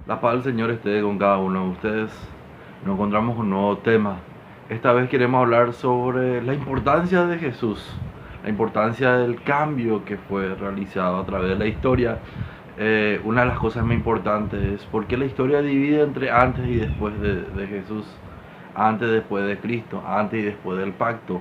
La paz del Señor esté con cada uno de ustedes. Nos encontramos con un nuevo tema. Esta vez queremos hablar sobre la importancia de Jesús, la importancia del cambio que fue realizado a través de la historia. Una de las cosas más importantes es por qué la historia divide entre antes y después de Jesús, antes y después de Cristo, antes y después del pacto.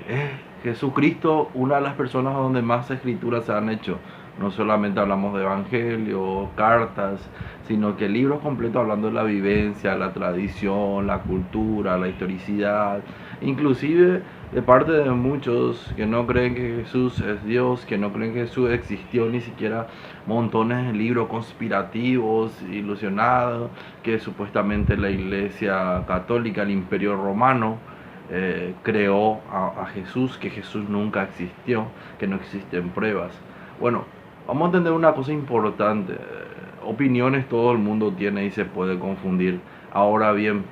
Es Jesucristo una de las personas donde más escrituras se han hecho. No solamente hablamos de evangelio, cartas, sino que libros completos hablando de la vivencia, la tradición, la cultura, la historicidad, inclusive de parte de muchos que no creen que Jesús es Dios, que no creen que Jesús existió, ni siquiera montones de libros conspirativos, ilusionados, que supuestamente la Iglesia Católica, el Imperio Romano, creó a Jesús, que Jesús nunca existió, que no existen pruebas. Bueno, vamos a entender una cosa importante. Opiniones todo el mundo tiene y se puede confundir. Ahora bien,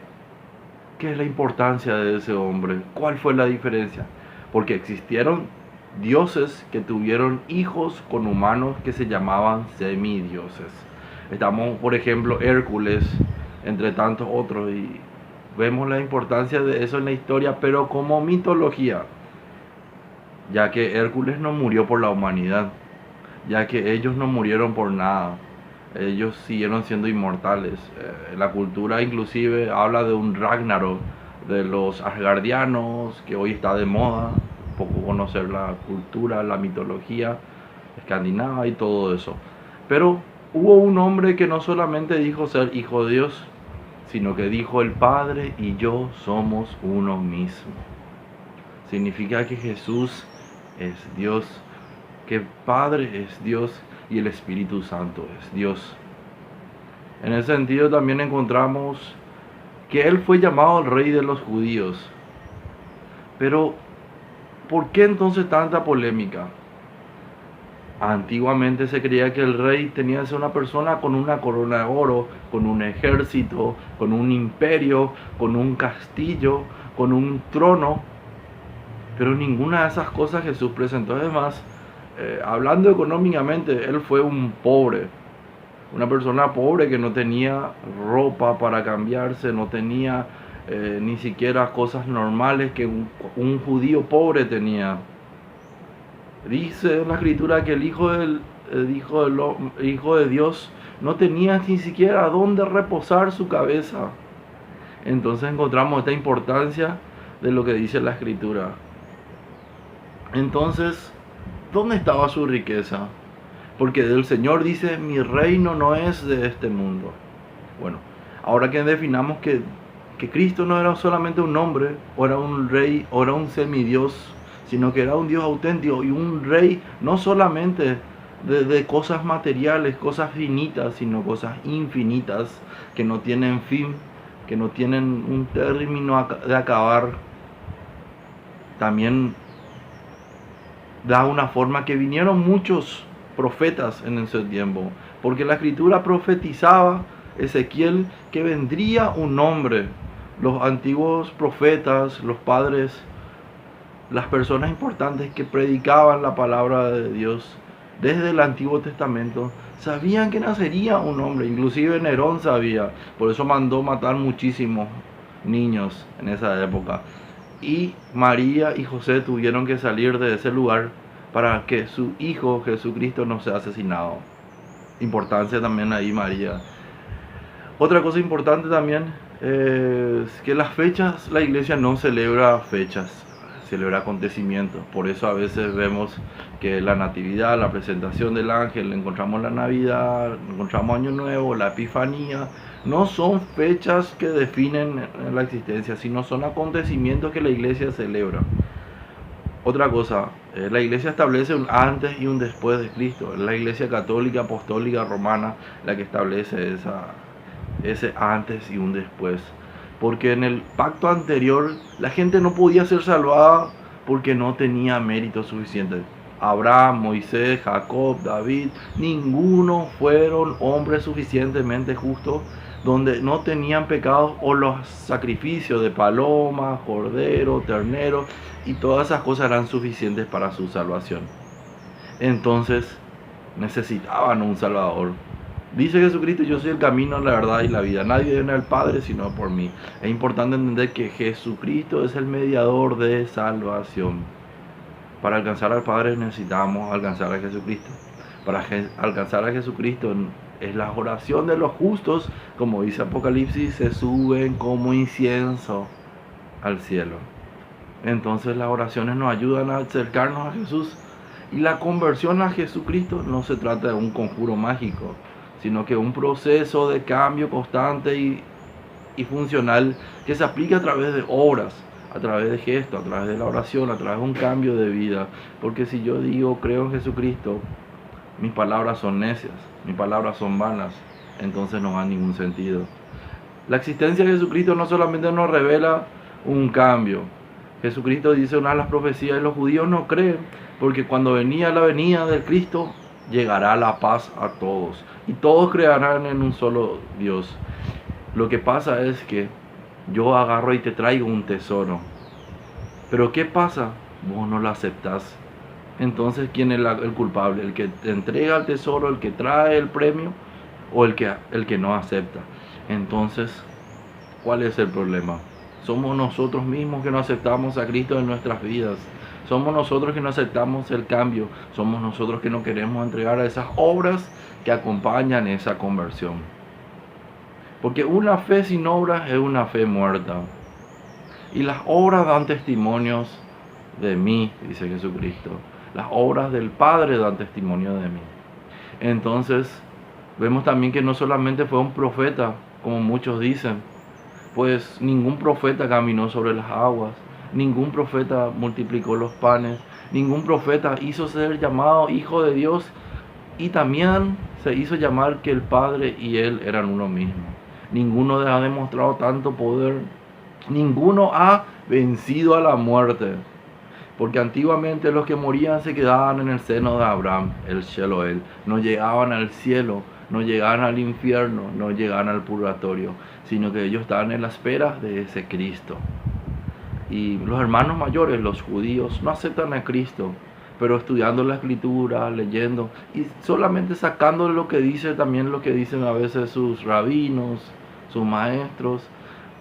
¿qué es la importancia de ese hombre? ¿Cuál fue la diferencia? Porque existieron dioses que tuvieron hijos con humanos que se llamaban semidioses. Estamos, por ejemplo, Hércules, entre tantos otros, y vemos la importancia de eso en la historia, pero como mitología, ya que Hércules no murió por la humanidad, ya que ellos no murieron por nada, ellos siguieron siendo inmortales. La cultura inclusive habla de un Ragnarok, de los asgardianos, que hoy está de moda, un poco conocer la cultura, la mitología escandinava y todo eso. Pero hubo un hombre que no solamente dijo ser hijo de Dios, sino que dijo: el Padre y yo somos uno mismo. Significa que Jesús es Dios, que el Padre es Dios y el Espíritu Santo es Dios. En ese sentido también encontramos que Él fue llamado el Rey de los Judíos. Pero, ¿por qué entonces tanta polémica? Antiguamente se creía que el rey tenía que ser una persona con una corona de oro, con un ejército, con un imperio, con un castillo, con un trono. Pero ninguna de esas cosas Jesús presentó. Además, hablando económicamente, él fue un pobre, una persona pobre que no tenía ropa para cambiarse, no tenía ni siquiera cosas normales que un judío pobre tenía. Dice en la escritura que el hijo de Dios no tenía ni siquiera dónde reposar su cabeza. Entonces encontramos esta importancia de lo que dice la escritura. Entonces, ¿dónde estaba su riqueza? Porque del Señor dice: mi reino no es de este mundo. Bueno, ahora que definamos que Cristo no era solamente un hombre, o era un rey, o era un semidios, sino que era un Dios auténtico y un rey no solamente de cosas materiales, cosas finitas, sino cosas infinitas que no tienen fin, que no tienen un término de acabar. También da una forma que vinieron muchos profetas en ese tiempo, porque la escritura profetizaba Ezequiel que vendría un hombre. Los antiguos profetas, los padres, las personas importantes que predicaban la palabra de Dios desde el Antiguo Testamento sabían que nacería un hombre. Inclusive Nerón sabía, por eso mandó matar muchísimos niños en esa época. Y María y José tuvieron que salir de ese lugar para que su hijo Jesucristo no sea asesinado. Importancia también ahí María. Otra cosa importante también es que las fechas, la iglesia no celebra fechas, celebra acontecimientos. Por eso a veces vemos que la natividad, la presentación del ángel, encontramos la Navidad, encontramos Año Nuevo, la Epifanía. No son fechas que definen la existencia, sino son acontecimientos que la iglesia celebra. Otra cosa, la iglesia establece un antes y un después de Cristo. Es la iglesia católica, apostólica, romana la que establece ese antes y un después. Porque en el pacto anterior la gente no podía ser salvada porque no tenía mérito suficiente. Abraham, Moisés, Jacob, David, ninguno fueron hombres suficientemente justos donde no tenían pecados, o los sacrificios de paloma, cordero, ternero y todas esas cosas eran suficientes para su salvación. Entonces necesitaban un Salvador. Dice Jesucristo: yo soy el camino, la verdad y la vida. Nadie viene al Padre sino por mí. Es importante entender que Jesucristo es el mediador de salvación. Para alcanzar al Padre necesitamos alcanzar a Jesucristo. Para alcanzar a Jesucristo es la oración de los justos, como dice Apocalipsis, se suben como incienso al cielo. Entonces las oraciones nos ayudan a acercarnos a Jesús. Y la conversión a Jesucristo no se trata de un conjuro mágico, sino que un proceso de cambio constante y funcional que se aplica a través de obras, a través de gestos, a través de la oración, a través de un cambio de vida. Porque si yo digo creo en Jesucristo, mis palabras son necias, mis palabras son vanas, entonces no da ningún sentido. La existencia de Jesucristo no solamente nos revela un cambio. Jesucristo dice una de las profecías, y los judíos no creen, porque cuando venía la venida del Cristo, llegará la paz a todos, y todos creerán en un solo Dios. Lo que pasa es que yo agarro y te traigo un tesoro, pero ¿qué pasa? Vos no lo aceptás. Entonces, ¿quién es el culpable? ¿El que te entrega el tesoro, el que trae el premio, o el que no acepta? Entonces, ¿cuál es el problema? Somos nosotros mismos que no aceptamos a Cristo en nuestras vidas. Somos nosotros que no aceptamos el cambio. Somos nosotros que no queremos entregar a esas obras que acompañan esa conversión. Porque una fe sin obras es una fe muerta. Y las obras dan testimonios de mí, dice Jesucristo. Las obras del Padre dan testimonio de mí. Entonces, vemos también que no solamente fue un profeta, como muchos dicen, pues ningún profeta caminó sobre las aguas, ningún profeta multiplicó los panes, ningún profeta hizo ser llamado Hijo de Dios, y también se hizo llamar que el Padre y Él eran uno mismo. Ninguno ha demostrado tanto poder, ninguno ha vencido a la muerte, porque antiguamente los que morían se quedaban en el seno de Abraham, el Sheloel, no llegaban al cielo, no llegaban al infierno, no llegaban al purgatorio, sino que ellos estaban en la espera de ese Cristo. Y los hermanos mayores, los judíos, no aceptan a Cristo, pero estudiando la Escritura, leyendo y solamente sacando lo que dice, también lo que dicen a veces sus rabinos, sus maestros,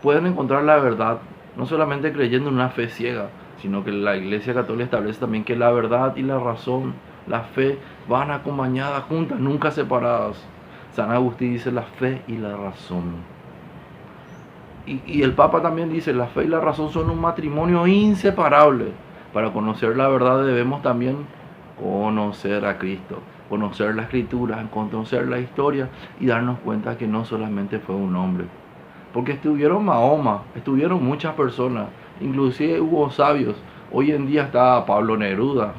pueden encontrar la verdad, no solamente creyendo en una fe ciega, sino que la Iglesia Católica establece también que la verdad y la razón, la fe, van acompañadas juntas, nunca separadas. San Agustín dice la fe y la razón. Y el Papa también dice, la fe y la razón son un matrimonio inseparable. Para conocer la verdad debemos también conocer a Cristo, conocer la Escritura, conocer la historia y darnos cuenta que no solamente fue un hombre. Porque estuvieron Mahoma, estuvieron muchas personas, inclusive hubo sabios. Hoy en día está Pablo Neruda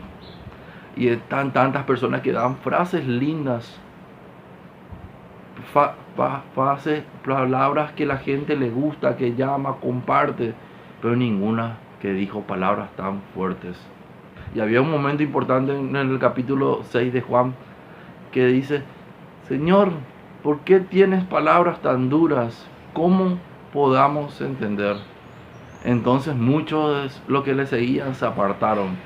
y están tantas personas que dan frases lindas, palabras que la gente le gusta, que llama, comparte, pero ninguna que dijo palabras tan fuertes. Y había un momento importante en el capítulo 6 de Juan que dice, Señor, ¿por qué tienes palabras tan duras? ¿Cómo podamos entender? Entonces muchos de los que le seguían se apartaron.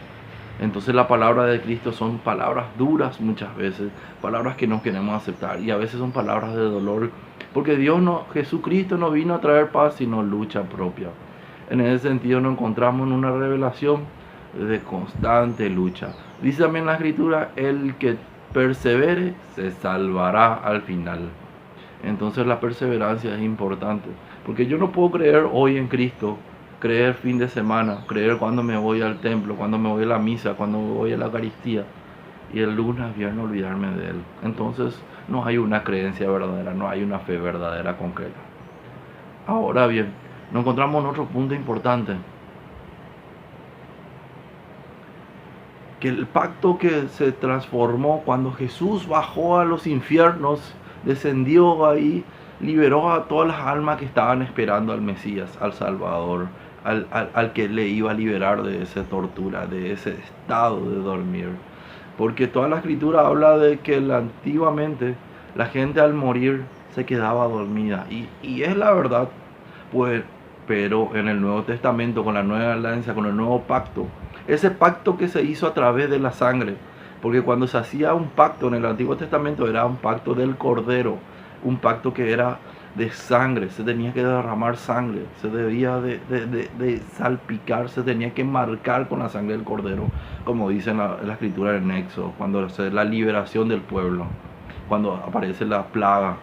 Entonces la palabra de Cristo son palabras duras muchas veces, palabras que no queremos aceptar, y a veces son palabras de dolor, porque Jesucristo no vino a traer paz sino lucha propia. En ese sentido nos encontramos en una revelación de constante lucha. Dice también la Escritura, el que persevere se salvará al final. Entonces la perseverancia es importante, porque yo no puedo creer hoy en Cristo, creer fin de semana, creer cuando me voy al templo, cuando me voy a la misa, cuando me voy a la Eucaristía, y el lunes, viernes olvidarme de Él. Entonces no hay una creencia verdadera, no hay una fe verdadera concreta. Ahora bien, nos encontramos en otro punto importante, que el pacto que se transformó cuando Jesús bajó a los infiernos, descendió ahí, liberó a todas las almas que estaban esperando al Mesías, al Salvador, al que le iba a liberar de esa tortura, de ese estado de dormir. Porque toda la Escritura habla de que antiguamente la gente al morir se quedaba dormida. Y es la verdad, pues, pero en el Nuevo Testamento, con la nueva alianza, con el nuevo pacto, ese pacto que se hizo a través de la sangre, Porque cuando se hacía un pacto en el Antiguo Testamento era un pacto del Cordero, un pacto que era de sangre, se tenía que derramar sangre, se debía de salpicar, se tenía que marcar con la sangre del Cordero, como dice en la escritura del Éxodo, cuando se la liberación del pueblo, cuando aparece la plaga,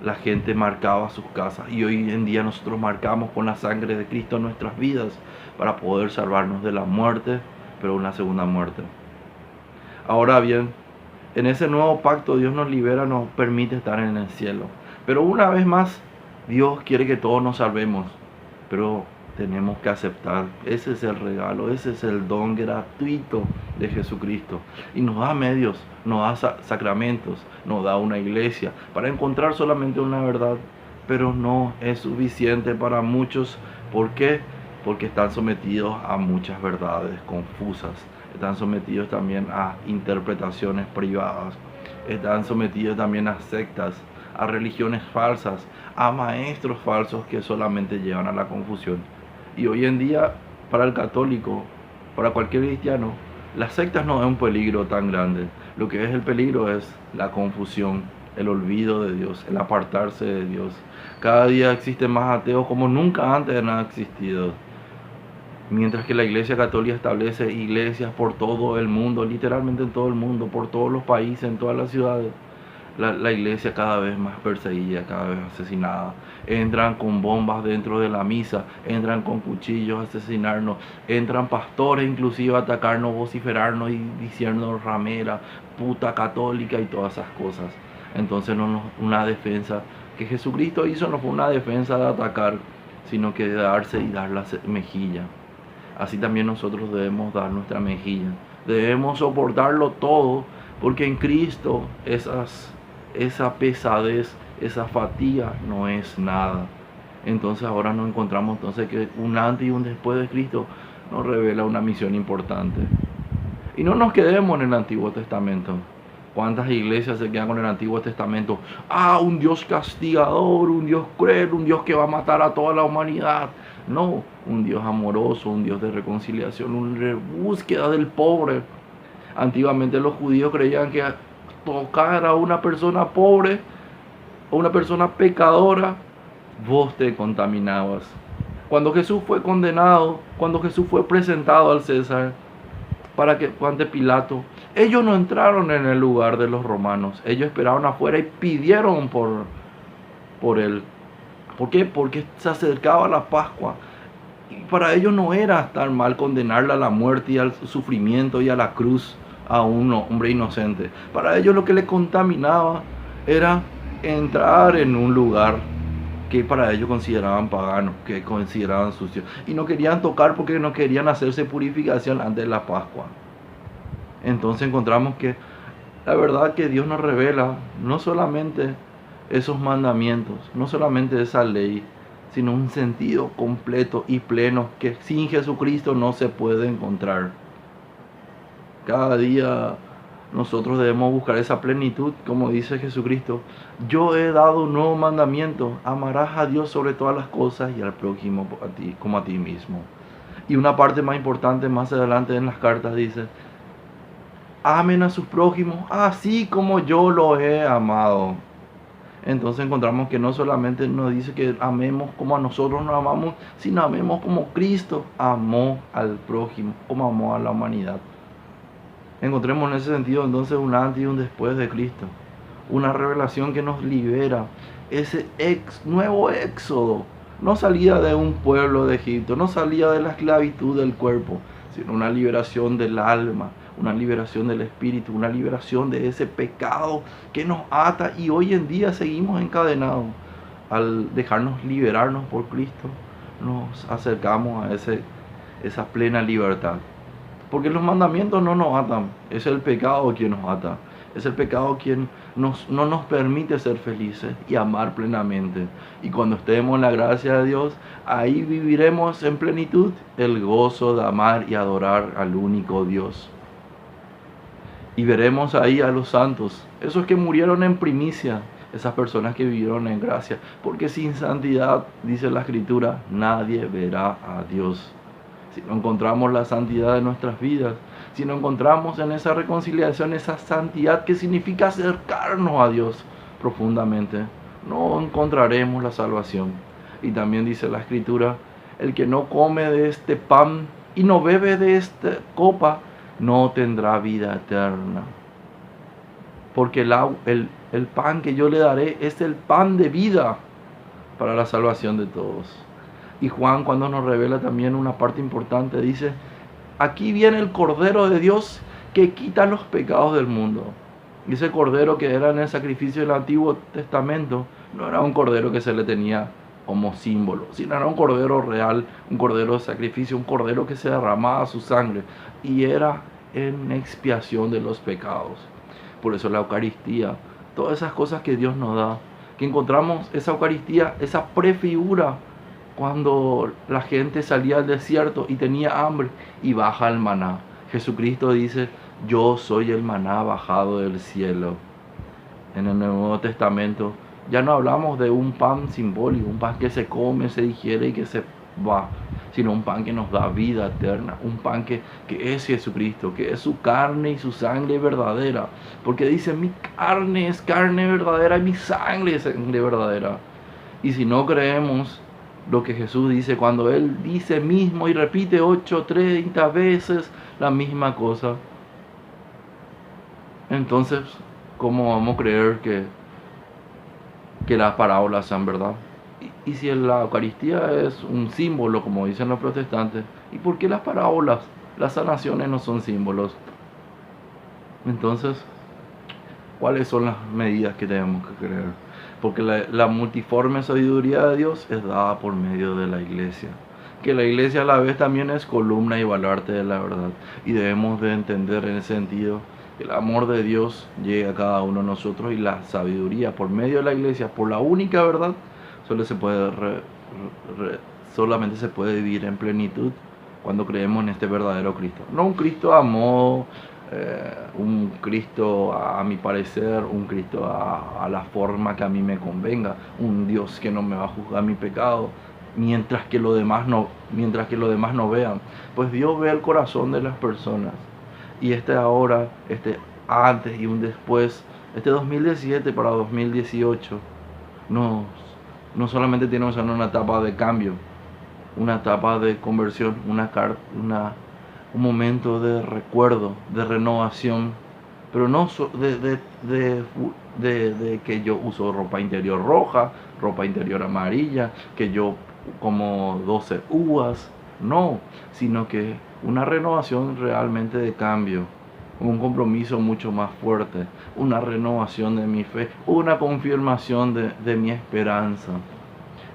la gente marcaba sus casas y hoy en día nosotros marcamos con la sangre de Cristo nuestras vidas para poder salvarnos de la muerte, pero una segunda muerte. Ahora bien, en ese nuevo pacto Dios nos libera, nos permite estar en el cielo. Pero una vez más, Dios quiere que todos nos salvemos, pero tenemos que aceptar. Ese es el regalo, ese es el don gratuito de Jesucristo. Y nos da medios, nos da sacramentos, nos da una iglesia para encontrar solamente una verdad, pero no es suficiente para muchos. ¿Por qué? Porque están sometidos a muchas verdades confusas. Están sometidos también a interpretaciones privadas. Están sometidos también a sectas, a religiones falsas, a maestros falsos que solamente llevan a la confusión. Y hoy en día, para el católico, para cualquier cristiano, las sectas no es un peligro tan grande. Lo que es el peligro es la confusión, el olvido de Dios, el apartarse de Dios. Cada día existen más ateos como nunca antes han existido. Mientras que la Iglesia Católica establece iglesias por todo el mundo, literalmente en todo el mundo, por todos los países, en todas las ciudades, la iglesia cada vez más perseguida, cada vez asesinada. Entran con bombas dentro de la misa, entran con cuchillos a asesinarnos, entran pastores inclusive a atacarnos, vociferarnos y diciendo ramera, puta católica y todas esas cosas. Entonces una defensa que Jesucristo hizo no fue una defensa de atacar, sino que de darse y dar la mejilla. Así también nosotros debemos dar nuestra mejilla. Debemos soportarlo todo, porque en Cristo esa pesadez, esa fatiga no es nada. Entonces ahora nos encontramos que un antes y un después de Cristo nos revela una misión importante. Y no nos quedemos en el Antiguo Testamento. ¿Cuántas iglesias se quedan con el Antiguo Testamento? Un Dios castigador, un Dios cruel, un Dios que va a matar a toda la humanidad. No, un Dios amoroso, un Dios de reconciliación, una búsqueda del pobre. Antiguamente los judíos creían que tocar a una persona pobre o una persona pecadora, vos te contaminabas. Cuando Jesús fue condenado, cuando Jesús fue presentado al César, para que ante Pilato, ellos no entraron en el lugar de los romanos, ellos esperaron afuera y pidieron por él. ¿Por qué? Porque se acercaba la Pascua. Y para ellos no era estar mal condenarle a la muerte y al sufrimiento y a la cruz a un hombre inocente. Para ellos lo que les contaminaba era entrar en un lugar que para ellos consideraban paganos, que consideraban sucios. Y no querían tocar porque no querían hacerse purificación antes de la Pascua. Entonces encontramos que la verdad que Dios nos revela no solamente esos mandamientos, no solamente esa ley, sino un sentido completo y pleno que sin Jesucristo no se puede encontrar. Cada día nosotros debemos buscar esa plenitud, como dice Jesucristo. Yo he dado un nuevo mandamiento: amarás a Dios sobre todas las cosas y al prójimo como a ti mismo. Y una parte más importante más adelante en las cartas dice: amen a sus prójimos así como yo los he amado. Entonces encontramos que no solamente nos dice que amemos como a nosotros nos amamos, sino amemos como Cristo amó al prójimo, como amó a la humanidad. Encontremos en ese sentido entonces un antes y un después de Cristo. Una revelación que nos libera. Ese nuevo éxodo. No salida de un pueblo de Egipto, no salida de la esclavitud del cuerpo, sino una liberación del alma, una liberación del espíritu, una liberación de ese pecado que nos ata y hoy en día seguimos encadenados. Al dejarnos liberarnos por Cristo, nos acercamos a esa plena libertad. Porque los mandamientos no nos atan, es el pecado quien nos ata. Es el pecado quien no nos permite ser felices y amar plenamente. Y cuando estemos en la gracia de Dios, ahí viviremos en plenitud el gozo de amar y adorar al único Dios. Y veremos ahí a los santos, esos que murieron en primicia, esas personas que vivieron en gracia. Porque sin santidad, dice la Escritura, nadie verá a Dios. si no encontramos la santidad de nuestras vidas, si no encontramos en esa reconciliación esa santidad que significa acercarnos a Dios profundamente, no encontraremos la salvación. Y también dice la Escritura, el que no come de este pan y no bebe de esta copa, no tendrá vida eterna. Porque el pan que yo le daré es el pan de vida para la salvación de todos. Y Juan, cuando nos revela también una parte importante, dice, aquí viene el Cordero de Dios que quita los pecados del mundo. Y ese cordero que era en el sacrificio del Antiguo Testamento no era un cordero que se le tenía como símbolo, sino era un cordero real, un cordero de sacrificio, un cordero que se derramaba su sangre y era en expiación de los pecados. Por eso la Eucaristía, todas esas cosas que Dios nos da, que encontramos esa Eucaristía, esa prefigura cuando la gente salía al desierto y tenía hambre y baja el maná. Jesucristo dice, yo soy el maná bajado del cielo. En el Nuevo Testamento ya no hablamos de un pan simbólico, un pan que se come, se digiere y que se va, sino un pan que nos da vida eterna, un pan que es Jesucristo, que es su carne y su sangre verdadera, porque dice, mi carne es carne verdadera y mi sangre es sangre verdadera. Y si no creemos lo que Jesús dice, cuando Él dice mismo y repite 30 veces la misma cosa, entonces, ¿cómo vamos a creer que las parábolas sean verdad? Y si la Eucaristía es un símbolo, como dicen los protestantes, ¿y por qué las parábolas, las sanaciones no son símbolos? Entonces, ¿cuáles son las medidas que tenemos que creer? Porque la multiforme sabiduría de Dios es dada por medio de la Iglesia. Que la Iglesia a la vez también es columna y baluarte de la verdad. Y debemos de entender en ese sentido que el amor de Dios llega a cada uno de nosotros y la sabiduría por medio de la Iglesia, por la única verdad, solamente se puede vivir en plenitud cuando creemos en este verdadero Cristo. No un Cristo a modo, un Cristo a mi parecer, un Cristo a la forma que a mí me convenga, un Dios que no me va a juzgar mi pecado, mientras que los demás no vean. Pues Dios ve el corazón de las personas. Y ahora, antes y un después, 2017 para 2018, no solamente tiene que ser una etapa de cambio, una etapa de conversión, un momento de recuerdo, de renovación, pero no de que yo uso ropa interior roja, ropa interior amarilla, que yo como 12 uvas, no, sino que una renovación realmente de cambio, un compromiso mucho más fuerte, una renovación de mi fe, una confirmación de mi esperanza.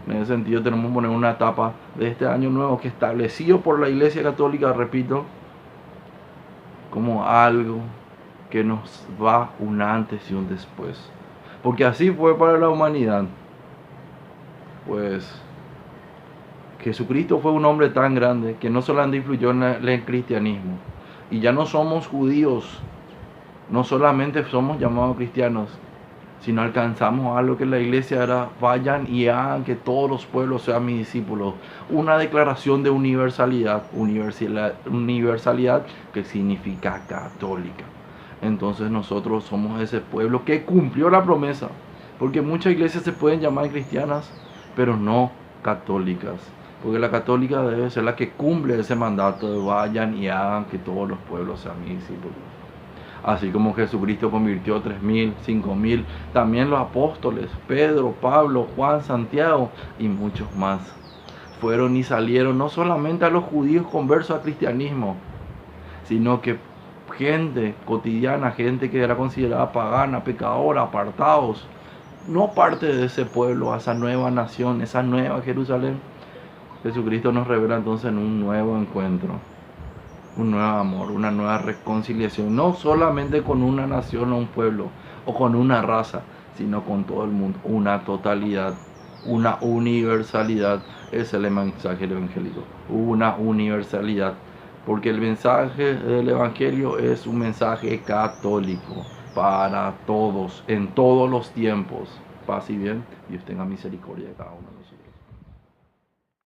En ese sentido tenemos que poner una etapa de este año nuevo que establecido por la Iglesia Católica, repito, como algo que nos va un antes y un después. Porque así fue para la humanidad. Pues Jesucristo fue un hombre tan grande que no solamente influyó en el cristianismo. Y ya no somos judíos, no solamente somos llamados cristianos, sino alcanzamos algo que la iglesia era, vayan y hagan que todos los pueblos sean mis discípulos. Una declaración de universalidad que significa católica. Entonces nosotros somos ese pueblo que cumplió la promesa, porque muchas iglesias se pueden llamar cristianas, pero no católicas. Porque la católica debe ser la que cumple ese mandato de vayan y hagan que todos los pueblos sean mis discípulos. Así como Jesucristo convirtió 3.000, 5.000, también los apóstoles, Pedro, Pablo, Juan, Santiago y muchos más, fueron y salieron no solamente a los judíos conversos al cristianismo, sino que gente cotidiana, gente que era considerada pagana, pecadora, apartados, no parte de ese pueblo, a esa nueva nación, esa nueva Jerusalén. Jesucristo nos revela entonces en un nuevo encuentro, un nuevo amor, una nueva reconciliación, no solamente con una nación o un pueblo o con una raza, sino con todo el mundo, una totalidad, una universalidad. Es el mensaje evangélico, una universalidad, porque el mensaje del evangelio es un mensaje católico para todos, en todos los tiempos. Paz y bien, Dios tenga misericordia de cada uno.